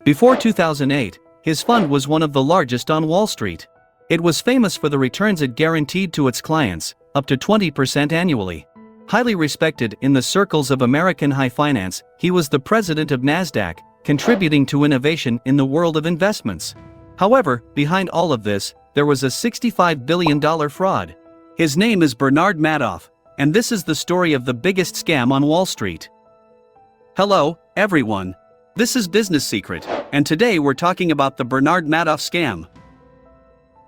Before 2008, his fund was one of the largest on Wall Street. It was famous for the returns it guaranteed to its clients, up to 20% annually. Highly respected in the circles of American high finance, he was the president of NASDAQ, contributing to innovation in the world of investments. However, behind all of this, there was a $65 billion fraud. His name is Bernard Madoff, and this is the story of the biggest scam on Wall Street. Hello, everyone. This is Business Secret, and today we're talking about the Bernard Madoff scam.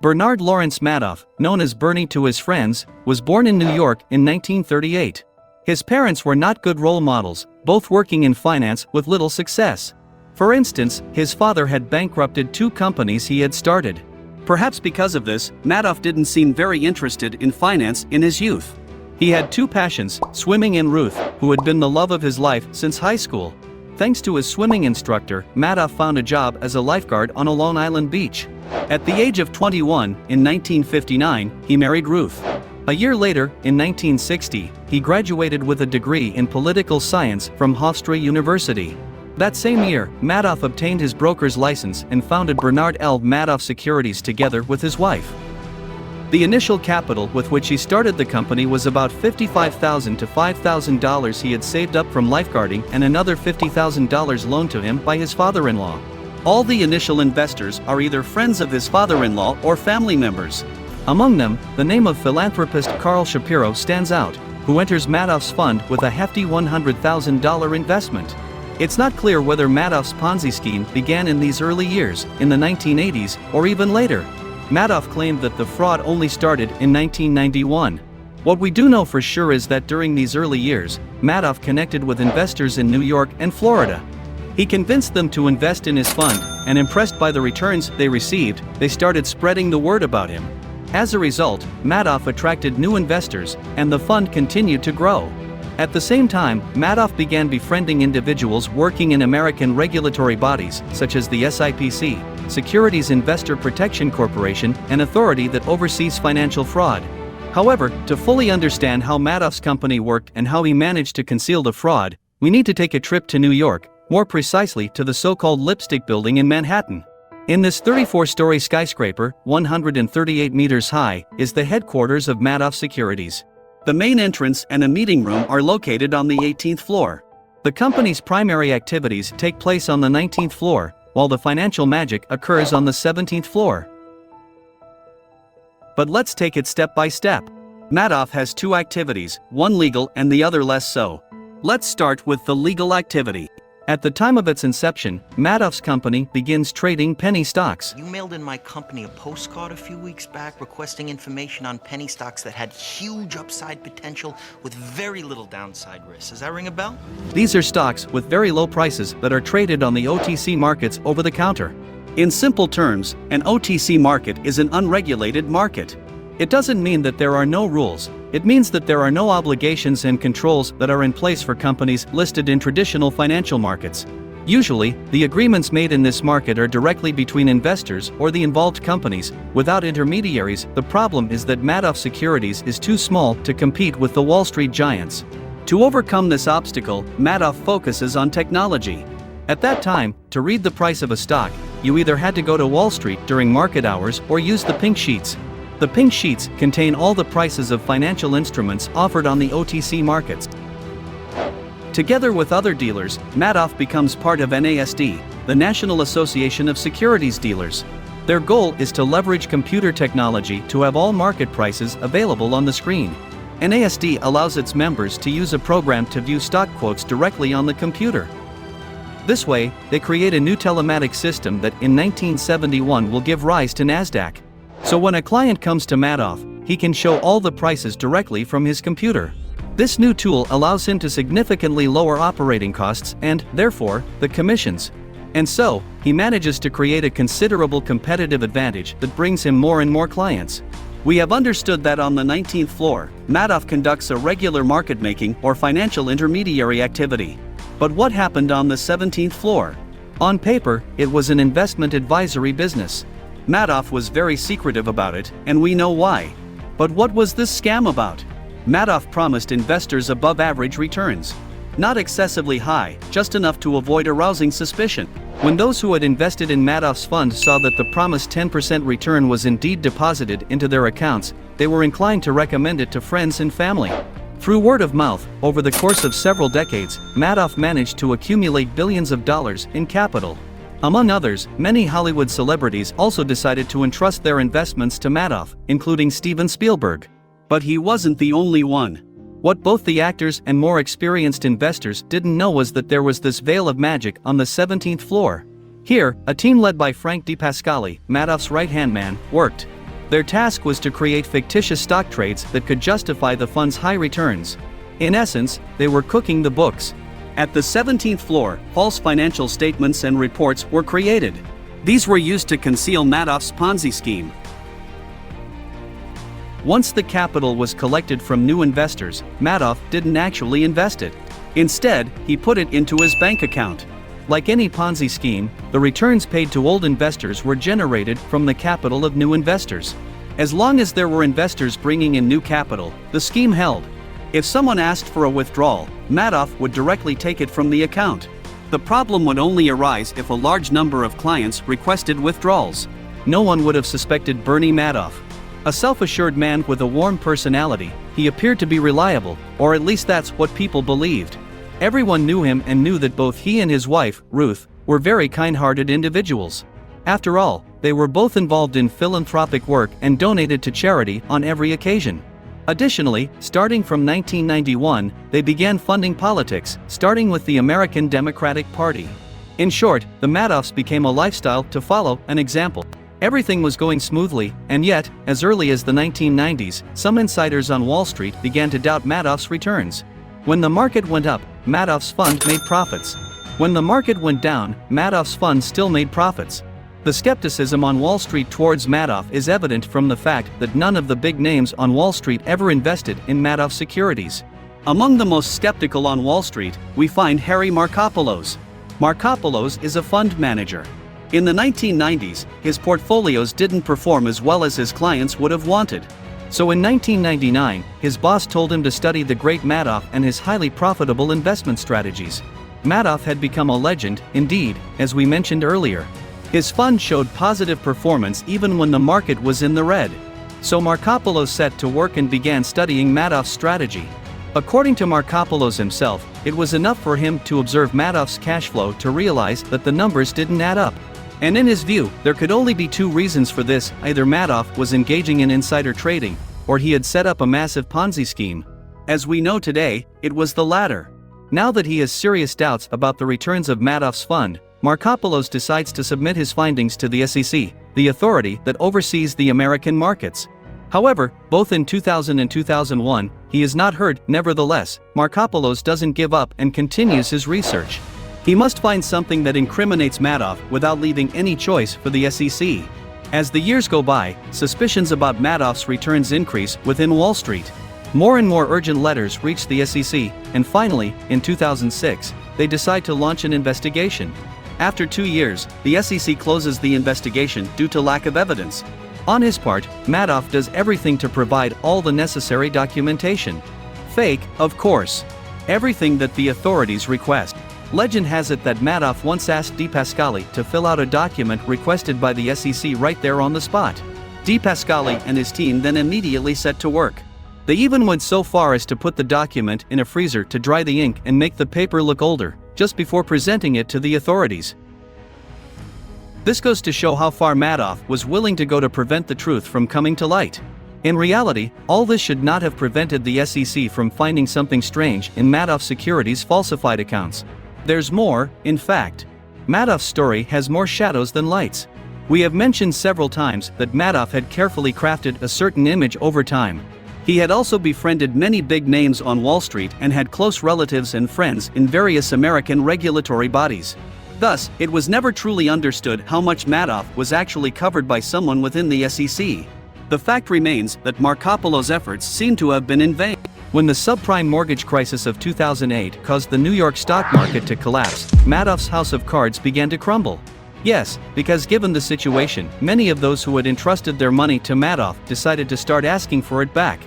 Bernard Lawrence Madoff, known as Bernie to his friends, was born in New York in 1938. His parents were not good role models, both working in finance with little success. For instance, his father had bankrupted 2 companies he had started. Perhaps because of this, Madoff didn't seem very interested in finance in his youth. He had 2 passions, swimming and Ruth, who had been the love of his life since high school. Thanks to his swimming instructor, Madoff found a job as a lifeguard on a Long Island beach. At the age of 21, in 1959, he married Ruth. A year later, in 1960, he graduated with a degree in political science from Hofstra University. That same year, Madoff obtained his broker's license and founded Bernard L. Madoff Securities together with his wife. The initial capital with which he started the company was about $55,000 to $5,000 he had saved up from lifeguarding and another $50,000 loaned to him by his father-in-law. All the initial investors are either friends of his father-in-law or family members. Among them, the name of philanthropist Carl Shapiro stands out, who enters Madoff's fund with a hefty $100,000 investment. It's not clear whether Madoff's Ponzi scheme began in these early years, in the 1980s, or even later. Madoff claimed that the fraud only started in 1991. What we do know for sure is that during these early years, Madoff connected with investors in New York and Florida. He convinced them to invest in his fund, and impressed by the returns they received, they started spreading the word about him. As a result, Madoff attracted new investors, and the fund continued to grow. At the same time, Madoff began befriending individuals working in American regulatory bodies, such as the SIPC, Securities Investor Protection Corporation, an authority that oversees financial fraud. However, to fully understand how Madoff's company worked and how he managed to conceal the fraud, we need to take a trip to New York, more precisely to the so-called Lipstick Building in Manhattan. In this 34-story skyscraper, 138 meters high, is the headquarters of Madoff Securities. The main entrance and a meeting room are located on the 18th floor. The company's primary activities take place on the 19th floor, while the financial magic occurs on the 17th floor. But let's take it step by step. Madoff has 2 activities, one legal and the other less so. Let's start with the legal activity. At the time of its inception, Madoff's company begins trading penny stocks. You mailed in my company a postcard a few weeks back requesting information on penny stocks that had huge upside potential with very little downside risk. Does that ring a bell? These are stocks with very low prices that are traded on the OTC markets over the counter. In simple terms, an OTC market is an unregulated market. It doesn't mean that there are no rules. It means that there are no obligations and controls that are in place for companies listed in traditional financial markets. Usually, the agreements made in this market are directly between investors or the involved companies, without intermediaries. The problem is that Madoff Securities is too small to compete with the Wall Street giants. To overcome this obstacle, Madoff focuses on technology. At that time, to read the price of a stock, you either had to go to Wall Street during market hours or use the pink sheets. The pink sheets contain all the prices of financial instruments offered on the OTC markets. Together with other dealers, Madoff becomes part of NASD, the National Association of Securities Dealers. Their goal is to leverage computer technology to have all market prices available on the screen. NASD allows its members to use a program to view stock quotes directly on the computer. This way, they create a new telematic system that in 1971 will give rise to NASDAQ. So when a client comes to Madoff, he can show all the prices directly from his computer. This new tool allows him to significantly lower operating costs and, therefore, the commissions. And so, he manages to create a considerable competitive advantage that brings him more and more clients. We have understood that on the 19th floor, Madoff conducts a regular market-making or financial intermediary activity. But what happened on the 17th floor? On paper, it was an investment advisory business. Madoff was very secretive about it, and we know why. But what was this scam about? Madoff promised investors above-average returns. Not excessively high, just enough to avoid arousing suspicion. When those who had invested in Madoff's fund saw that the promised 10% return was indeed deposited into their accounts, they were inclined to recommend it to friends and family. Through word of mouth, over the course of several decades, Madoff managed to accumulate billions of dollars in capital. Among others, many Hollywood celebrities also decided to entrust their investments to Madoff, including Steven Spielberg. But he wasn't the only one. What both the actors and more experienced investors didn't know was that there was this veil of magic on the 17th floor. Here, a team led by Frank DePascali, Madoff's right-hand man, worked. Their task was to create fictitious stock trades that could justify the fund's high returns. In essence, they were cooking the books. At the 17th floor, false financial statements and reports were created. These were used to conceal Madoff's Ponzi scheme. Once the capital was collected from new investors, Madoff didn't actually invest it. Instead, he put it into his bank account. Like any Ponzi scheme, the returns paid to old investors were generated from the capital of new investors. As long as there were investors bringing in new capital, the scheme held. If someone asked for a withdrawal, Madoff would directly take it from the account. The problem would only arise if a large number of clients requested withdrawals. No one would have suspected Bernie Madoff. A self-assured man with a warm personality, he appeared to be reliable, or at least that's what people believed. Everyone knew him and knew that both he and his wife, Ruth, were very kind-hearted individuals. After all, they were both involved in philanthropic work and donated to charity on every occasion. Additionally, starting from 1991, they began funding politics, starting with the American Democratic Party. In short, the Madoffs became a lifestyle to follow, an example. Everything was going smoothly, and yet, as early as the 1990s, some insiders on Wall Street began to doubt Madoff's returns. When the market went up, Madoff's fund made profits. When the market went down, Madoff's fund still made profits. The skepticism on Wall Street towards Madoff is evident from the fact that none of the big names on Wall Street ever invested in Madoff securities. Among the most skeptical on Wall Street, we find Harry Markopolos. Markopolos is a fund manager. In the 1990s, his portfolios didn't perform as well as his clients would have wanted. So in 1999, his boss told him to study the great Madoff and his highly profitable investment strategies. Madoff had become a legend, indeed, as we mentioned earlier. His fund showed positive performance even when the market was in the red. So Markopolos set to work and began studying Madoff's strategy. According to Markopolos himself, it was enough for him to observe Madoff's cash flow to realize that the numbers didn't add up. And in his view, there could only be two reasons for this: either Madoff was engaging in insider trading, or he had set up a massive Ponzi scheme. As we know today, it was the latter. Now that he has serious doubts about the returns of Madoff's fund, Markopolos decides to submit his findings to the SEC, the authority that oversees the American markets. However, both in 2000 and 2001, he is not heard. Nevertheless, Markopolos doesn't give up and continues his research. He must find something that incriminates Madoff without leaving any choice for the SEC. As the years go by, suspicions about Madoff's returns increase within Wall Street. More and more urgent letters reach the SEC, and finally, in 2006, they decide to launch an investigation. After 2 years, the SEC closes the investigation due to lack of evidence. On his part, Madoff does everything to provide all the necessary documentation. Fake, of course. Everything that the authorities request. Legend has it that Madoff once asked DePascali to fill out a document requested by the SEC right there on the spot. DePascali and his team then immediately set to work. They even went so far as to put the document in a freezer to dry the ink and make the paper look older, just before presenting it to the authorities. This goes to show how far Madoff was willing to go to prevent the truth from coming to light. In reality, all this should not have prevented the SEC from finding something strange in Madoff Securities' falsified accounts. There's more, in fact. Madoff's story has more shadows than lights. We have mentioned several times that Madoff had carefully crafted a certain image over time. He had also befriended many big names on Wall Street and had close relatives and friends in various American regulatory bodies. Thus, it was never truly understood how much Madoff was actually covered by someone within the SEC. The fact remains that Markopolos' efforts seem to have been in vain. When the subprime mortgage crisis of 2008 caused the New York stock market to collapse, Madoff's house of cards began to crumble. Yes, because given the situation, many of those who had entrusted their money to Madoff decided to start asking for it back.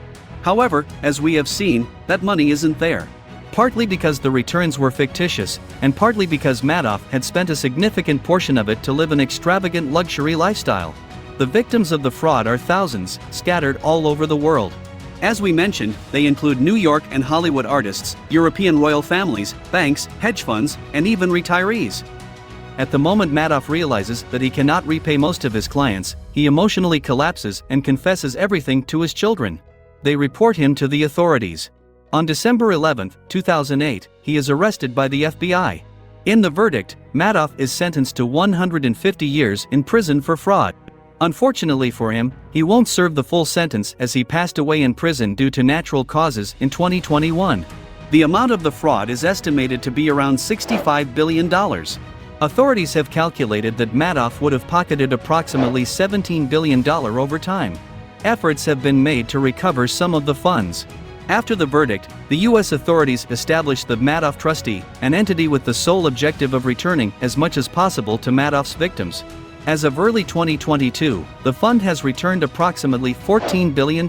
However, as we have seen, that money isn't there. partly because the returns were fictitious, and partly because Madoff had spent a significant portion of it to live an extravagant luxury lifestyle. The victims of the fraud are thousands, scattered all over the world. As we mentioned, they include New York and Hollywood artists, European royal families, banks, hedge funds, and even retirees. At the moment Madoff realizes that he cannot repay most of his clients, he emotionally collapses and confesses everything to his children. They report him to the authorities. On December 11, 2008, he is arrested by the FBI. In the verdict, Madoff is sentenced to 150 years in prison for fraud. Unfortunately for him, he won't serve the full sentence as he passed away in prison due to natural causes in 2021. The amount of the fraud is estimated to be around $65 billion. Authorities have calculated that Madoff would have pocketed approximately $17 billion over time. Efforts have been made to recover some of the funds. After the verdict, the U.S. authorities established the Madoff Trustee, an entity with the sole objective of returning as much as possible to Madoff's victims. As of early 2022, the fund has returned approximately $14 billion.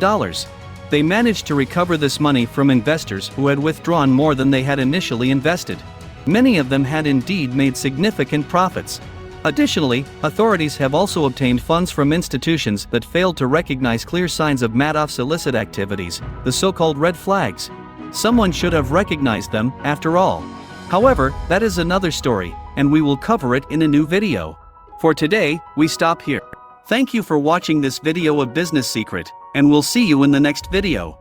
They managed to recover this money from investors who had withdrawn more than they had initially invested. Many of them had indeed made significant profits. Additionally, authorities have also obtained funds from institutions that failed to recognize clear signs of Madoff's illicit activities, the so-called red flags. Someone should have recognized them, after all. However, that is another story, and we will cover it in a new video. For today, we stop here. Thank you for watching this video of Business Secret, and we'll see you in the next video.